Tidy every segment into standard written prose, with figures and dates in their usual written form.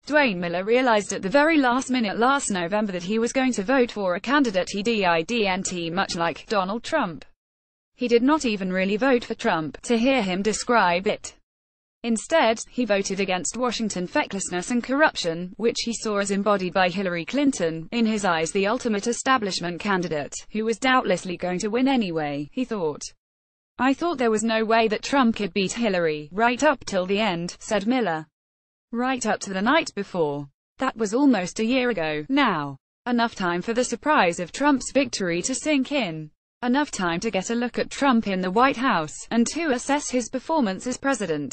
Dwayne Miller realized at the very last minute last November that he was going to vote for a candidate he didn't, much like Donald Trump. He did not even really vote for Trump, to hear him describe it. Instead, he voted against Washington fecklessness and corruption, which he saw as embodied by Hillary Clinton, in his eyes the ultimate establishment candidate, who was doubtlessly going to win anyway, he thought. I thought there was no way that Trump could beat Hillary, right up till the end, said Miller. Right up to the night before. That was almost a year ago, now. Enough time for the surprise of Trump's victory to sink in. Enough time to get a look at Trump in the White House, and to assess his performance as president.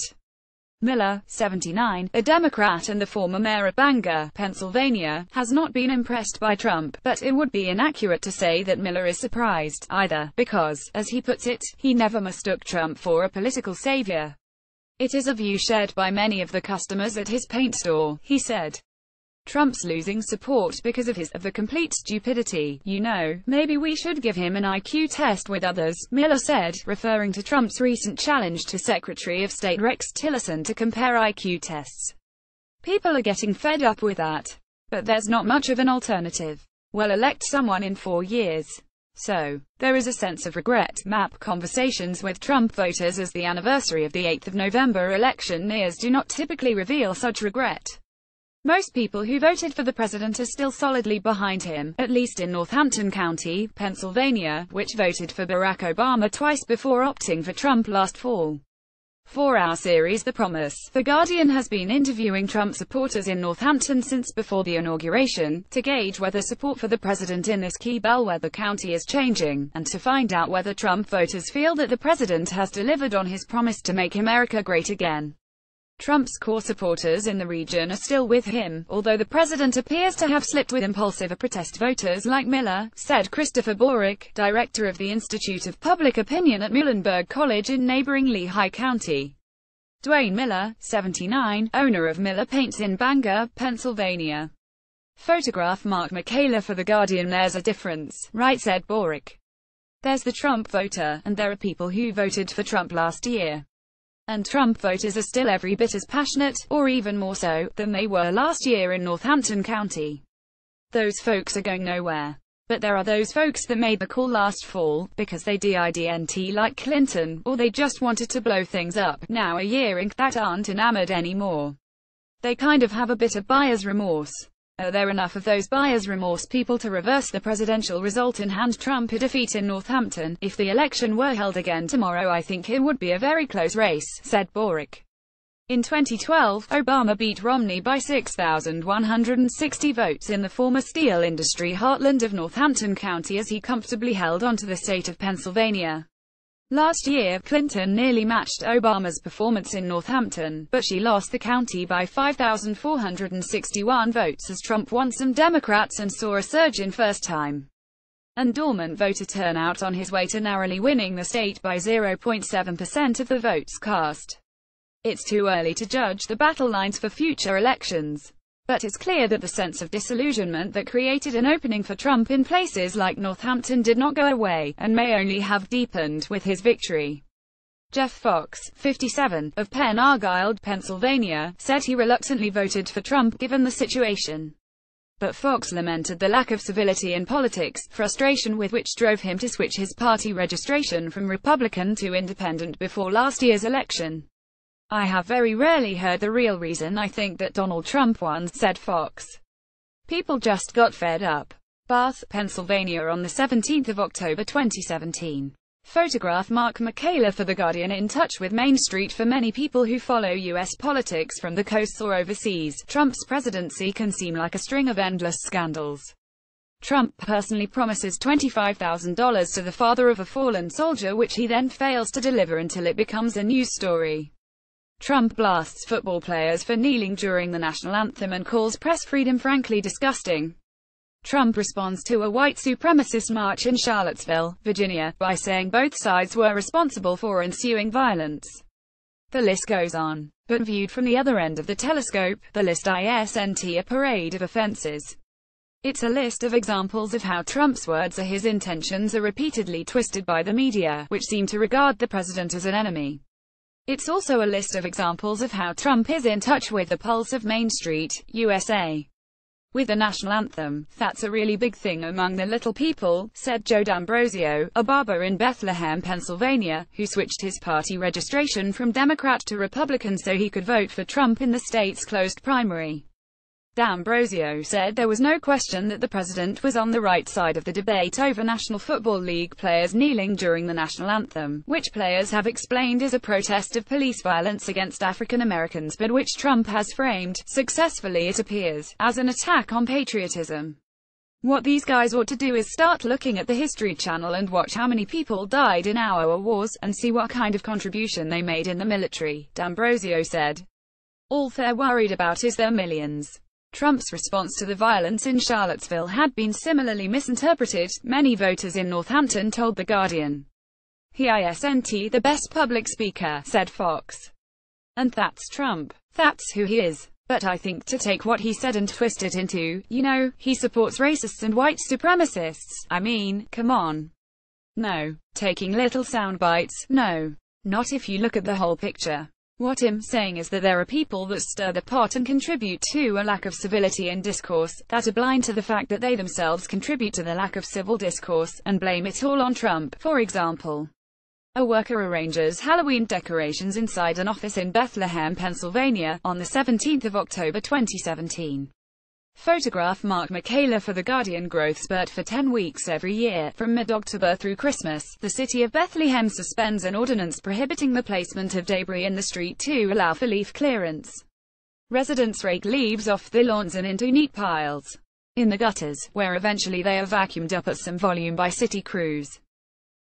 Miller, 79, a Democrat and the former mayor of Bangor, Pennsylvania, has not been impressed by Trump, but it would be inaccurate to say that Miller is surprised, either, because, as he puts it, he never mistook Trump for a political savior. It is a view shared by many of the customers at his paint store, he said. Trump's losing support because of the complete stupidity, you know, maybe we should give him an IQ test with others, Miller said, referring to Trump's recent challenge to Secretary of State Rex Tillerson to compare IQ tests. People are getting fed up with that. But there's not much of an alternative. Well, elect someone in 4 years. So, there is a sense of regret. Map conversations with Trump voters as the anniversary of the 8th of November election nears do not typically reveal such regret. Most people who voted for the president are still solidly behind him, at least in Northampton County, Pennsylvania, which voted for Barack Obama twice before opting for Trump last fall. For our series The Promise, The Guardian has been interviewing Trump supporters in Northampton since before the inauguration, to gauge whether support for the president in this key bellwether county is changing, and to find out whether Trump voters feel that the president has delivered on his promise to make America great again. Trump's core supporters in the region are still with him, although the president appears to have slipped with impulsive protest voters like Miller, said Christopher Breaaking, director of the Institute of Public Opinion at Muhlenberg College in neighboring Lehigh County. Dwayne Miller, 79, owner of Miller Paints in Bangor, Pennsylvania. Photograph Mark Michaela for The Guardian. There's a difference, right, said Breaaking. There's the Trump voter, and there are people who voted for Trump last year. And Trump voters are still every bit as passionate, or even more so, than they were last year in Northampton County. Those folks are going nowhere. But there are those folks that made the call last fall, because they didn't like Clinton, or they just wanted to blow things up, now a year in, that aren't enamored anymore. They kind of have a bit of buyer's remorse. Are there enough of those buyer's remorse people to reverse the presidential result and hand Trump a defeat in Northampton? If the election were held again tomorrow, I think it would be a very close race, said Breaaking. In 2012, Obama beat Romney by 6,160 votes in the former steel industry heartland of Northampton County as he comfortably held on to the state of Pennsylvania. Last year, Clinton nearly matched Obama's performance in Northampton, but she lost the county by 5,461 votes as Trump won some Democrats and saw a surge in first-time and dormant voter turnout on his way to narrowly winning the state by 0.7% of the votes cast. It's too early to judge the battle lines for future elections. But it's clear that the sense of disillusionment that created an opening for Trump in places like Northampton did not go away, and may only have deepened with his victory. Jeff Fox, 57, of Penn Argyle, Pennsylvania, said he reluctantly voted for Trump given the situation. But Fox lamented the lack of civility in politics, frustration with which drove him to switch his party registration from Republican to Independent before last year's election. I have very rarely heard the real reason I think that Donald Trump won, said Fox. People just got fed up. Bath, Pennsylvania on the 17th of October 2017. Photograph Mark Michaela for The Guardian. In touch with Main Street. For many people who follow U.S. politics from the coasts or overseas, Trump's presidency can seem like a string of endless scandals. Trump personally promises $25,000 to the father of a fallen soldier, which he then fails to deliver until it becomes a news story. Trump blasts football players for kneeling during the national anthem and calls press freedom frankly disgusting. Trump responds to a white supremacist march in Charlottesville, Virginia, by saying both sides were responsible for ensuing violence. The list goes on. But viewed from the other end of the telescope, the list isn't a parade of offenses. It's a list of examples of how Trump's words or his intentions are repeatedly twisted by the media, which seem to regard the president as an enemy. It's also a list of examples of how Trump is in touch with the pulse of Main Street, USA. With the national anthem, that's a really big thing among the little people, said Joe D'Ambrosio, a barber in Bethlehem, Pennsylvania, who switched his party registration from Democrat to Republican so he could vote for Trump in the state's closed primary. D'Ambrosio said there was no question that the president was on the right side of the debate over National Football League players kneeling during the national anthem, which players have explained is a protest of police violence against African Americans, but which Trump has framed, successfully it appears, as an attack on patriotism. What these guys ought to do is start looking at the History Channel and watch how many people died in our wars, and see what kind of contribution they made in the military, D'Ambrosio said. All they're worried about is their millions. Trump's response to the violence in Charlottesville had been similarly misinterpreted, many voters in Northampton told The Guardian. He isn't the best public speaker, said Fox. And that's Trump. That's who he is. But I think to take what he said and twist it into, he supports racists and white supremacists, I mean, come on. No. Taking little sound bites, no. Not if you look at the whole picture. What I'm saying is that there are people that stir the pot and contribute to a lack of civility in discourse, that are blind to the fact that they themselves contribute to the lack of civil discourse, and blame it all on Trump. For example, a worker arranges Halloween decorations inside an office in Bethlehem, Pennsylvania, on the 17th of October 2017. Photograph Mark Michaela for The Guardian. Growth spurt for 10 weeks every year, from mid-October through Christmas. The city of Bethlehem suspends an ordinance prohibiting the placement of debris in the street to allow for leaf clearance. Residents rake leaves off the lawns and into neat piles in the gutters, where eventually they are vacuumed up at some volume by city crews.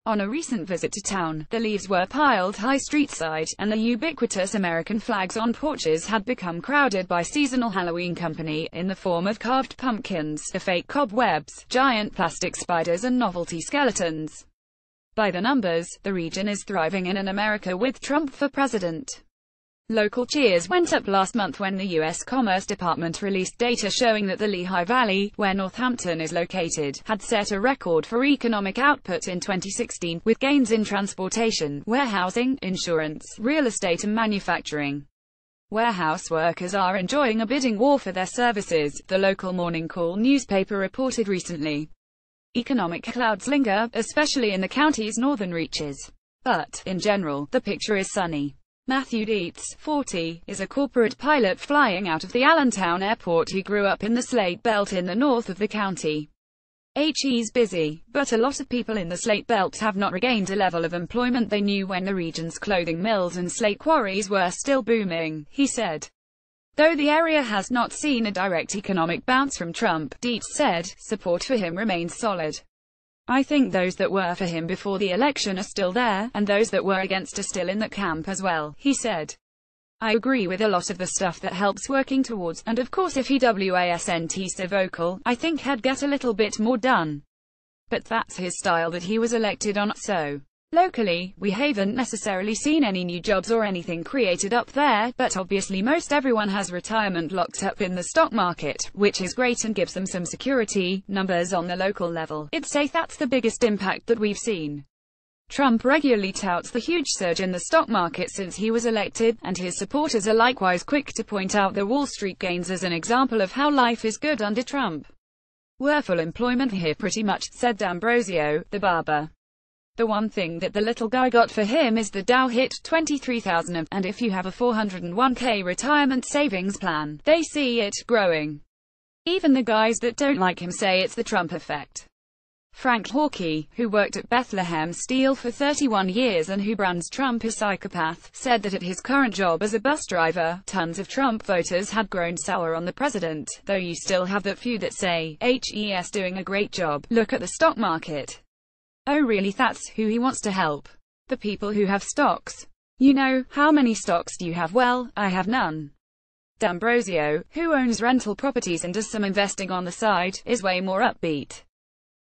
On a recent visit to town, the leaves were piled high streetside, and the ubiquitous American flags on porches had become crowded by seasonal Halloween company, in the form of carved pumpkins, fake cobwebs, giant plastic spiders and novelty skeletons. By the numbers, the region is thriving in an America with Trump for president. Local cheers went up last month when the U.S. Commerce Department released data showing that the Lehigh Valley, where Northampton is located, had set a record for economic output in 2016, with gains in transportation, warehousing, insurance, real estate and manufacturing. Warehouse workers are enjoying a bidding war for their services, the local Morning Call newspaper reported recently. Economic clouds linger, especially in the county's northern reaches. But, in general, the picture is sunny. Matthew Dietz, 40, is a corporate pilot flying out of the Allentown airport. He grew up in the Slate Belt in the north of the county. He's busy, but a lot of people in the Slate Belt have not regained a level of employment they knew when the region's clothing mills and slate quarries were still booming, he said. Though the area has not seen a direct economic bounce from Trump, Dietz said, support for him remains solid. I think those that were for him before the election are still there, and those that were against are still in that camp as well, he said. I agree with a lot of the stuff that helps working towards, and of course if he wasn't so vocal, I think he'd get a little bit more done. But that's his style that he was elected on, so. Locally, we haven't necessarily seen any new jobs or anything created up there, but obviously most everyone has retirement locked up in the stock market, which is great and gives them some security. Numbers on the local level, I'd say that's the biggest impact that we've seen. Trump regularly touts the huge surge in the stock market since he was elected, and his supporters are likewise quick to point out the Wall Street gains as an example of how life is good under Trump. We're full employment here pretty much, said D'Ambrosio, the barber. The one thing that the little guy got for him is the Dow hit 23,000, and if you have a 401k retirement savings plan, they see it growing. Even the guys that don't like him say it's the Trump effect. Frank Hawkey, who worked at Bethlehem Steel for 31 years and who brands Trump as psychopath, said that at his current job as a bus driver, tons of Trump voters had grown sour on the president, though you still have that few that say, he's doing a great job, look at the stock market. Oh really, that's who he wants to help? The people who have stocks. How many stocks do you have? Well, I have none. D'Ambrosio, who owns rental properties and does some investing on the side, is way more upbeat.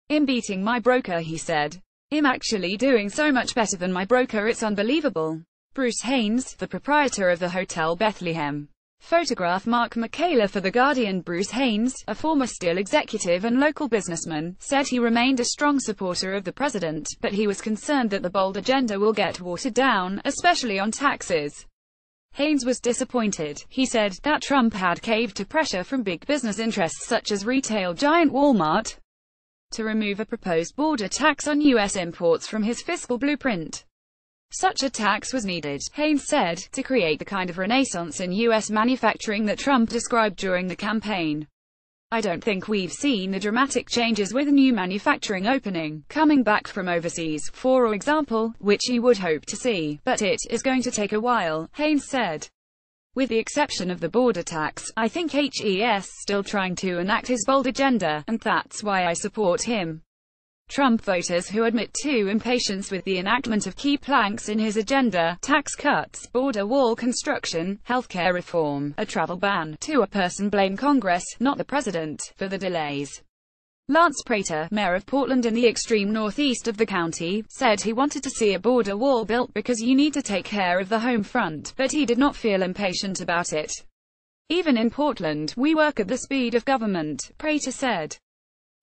I'm beating my broker, he said. I'm actually doing so much better than my broker, it's unbelievable. Bruce Haynes, the proprietor of the Hotel Bethlehem, Photograph Mark Michaela for The Guardian. Bruce Haynes, a former steel executive and local businessman, said he remained a strong supporter of the president, but he was concerned that the bold agenda will get watered down, especially on taxes. Haynes was disappointed. He said that Trump had caved to pressure from big business interests such as retail giant Walmart to remove a proposed border tax on U.S. imports from his fiscal blueprint. Such a tax was needed, Haynes said, to create the kind of renaissance in U.S. manufacturing that Trump described during the campaign. I don't think we've seen the dramatic changes with new manufacturing opening, coming back from overseas, for example, which you would hope to see, but it is going to take a while, Haynes said. With the exception of the border tax, I think he's still trying to enact his bold agenda, and that's why I support him. Trump voters who admit to impatience with the enactment of key planks in his agenda, tax cuts, border wall construction, healthcare reform, a travel ban, to a person blame Congress, not the president, for the delays. Lance Prater, mayor of Portland in the extreme northeast of the county, said he wanted to see a border wall built because you need to take care of the home front, but he did not feel impatient about it. Even in Portland, we work at the speed of government, Prater said.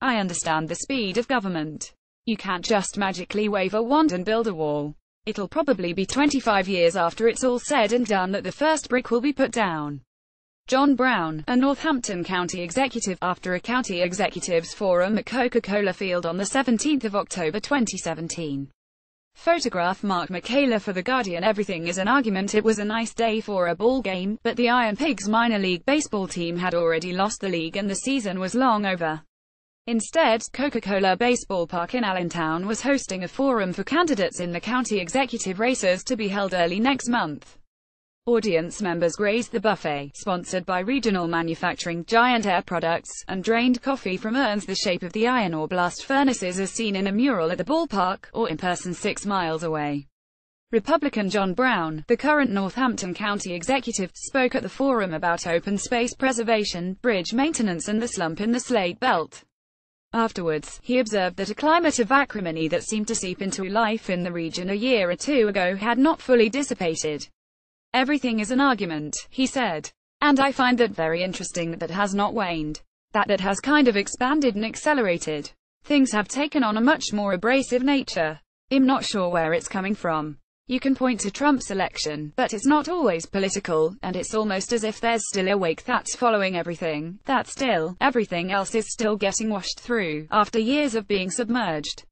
I understand the speed of government. You can't just magically wave a wand and build a wall. It'll probably be 25 years after it's all said and done that the first brick will be put down. John Brown, a Northampton County executive, after a county executives forum at Coca-Cola Field on the 17th of October 2017. Photograph Mark Michaela for The Guardian. Everything is an argument. It was a nice day for a ball game, but the Iron Pigs minor league baseball team had already lost the league and the season was long over. Instead, Coca-Cola Baseball Park in Allentown was hosting a forum for candidates in the county executive races to be held early next month. Audience members grazed the buffet, sponsored by regional manufacturing giant Air Products, and drained coffee from urns the shape of the iron ore blast furnaces as seen in a mural at the ballpark, or in person 6 miles away. Republican John Brown, the current Northampton County executive, spoke at the forum about open space preservation, bridge maintenance and the slump in the Slate Belt. Afterwards, he observed that a climate of acrimony that seemed to seep into life in the region a year or two ago had not fully dissipated. Everything is an argument, he said. And I find that very interesting that has not waned. That has kind of expanded and accelerated. Things have taken on a much more abrasive nature. I'm not sure where it's coming from. You can point to Trump's election, but it's not always political, and it's almost as if there's still a wake that's following everything, that still, everything else is still getting washed through, after years of being submerged.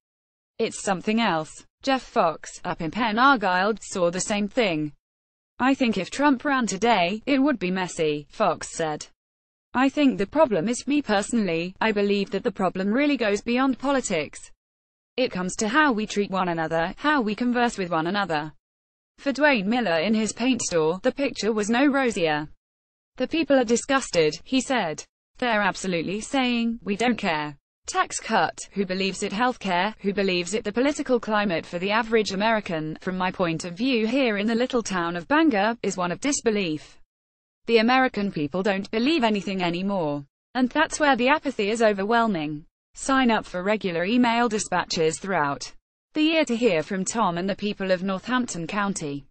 It's something else. Jeff Fox, up in Penn Argyll, saw the same thing. I think if Trump ran today, it would be messy, Fox said. I think the problem is, me personally, I believe that the problem really goes beyond politics. It comes to how we treat one another, how we converse with one another. For Dwayne Miller in his paint store, the picture was no rosier. The people are disgusted, he said. They're absolutely saying, we don't care. Tax cut, who believes it? Healthcare, who believes it? The political climate for the average American, from my point of view here in the little town of Bangor, is one of disbelief. The American people don't believe anything anymore. And that's where the apathy is overwhelming. Sign up for regular email dispatches throughout the year to hear from Tom and the people of Northampton County.